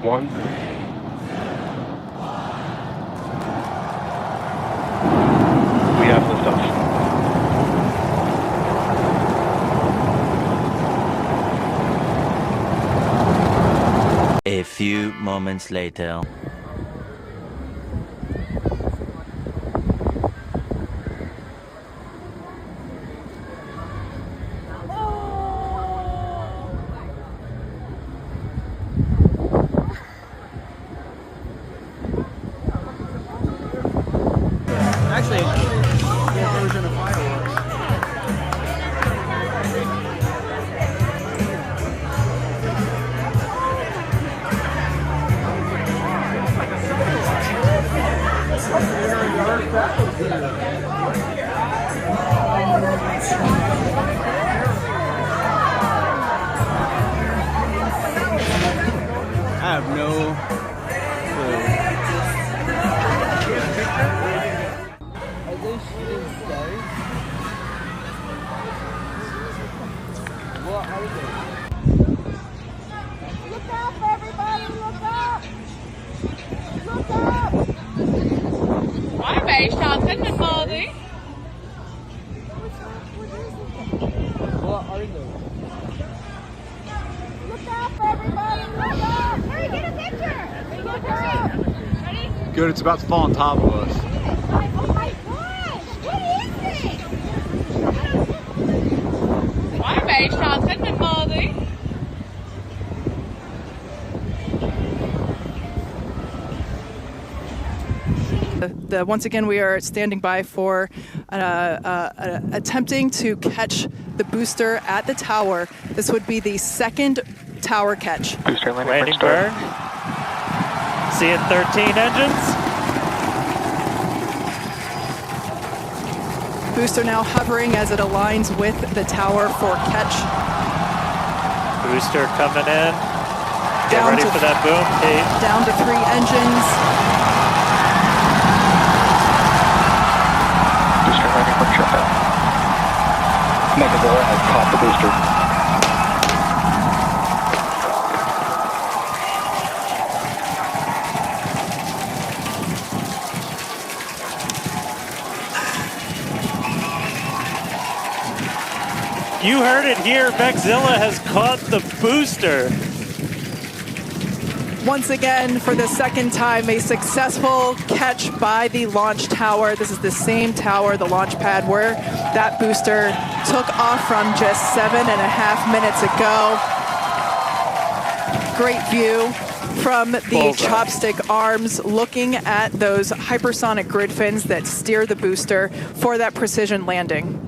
1. We have liftoff. A few moments later. Actually, your version of fireworks. I have no clue. Are they shooting stars? What are they? Look up, everybody! Look up! Look up! Waar ben je staan met Molly? What are they? Look up, everybody! Look up! Hurry, get a picture! Look up! Ready? Good, it's about to fall on top of us. Oh my gosh! What is it? Waar ben je staan met Molly? Once again, we are standing by for attempting to catch the booster at the tower. This would be the second tower catch. Booster Landing burn. Seeing 13 engines. Booster now hovering as it aligns with the tower for catch. Booster coming in. Get Down ready to- for that boom, Kate. Down to 3 engines. Booster landing from shutdown. Megazilla has caught the booster. You heard it here. Megazilla has caught the booster. Once again, for the second time, a successful catch by the launch tower. This is the same tower, the launch pad, where that booster took off from just 7.5 minutes ago. Great view from the chopstick arms, looking at those hypersonic grid fins that steer the booster for that precision landing.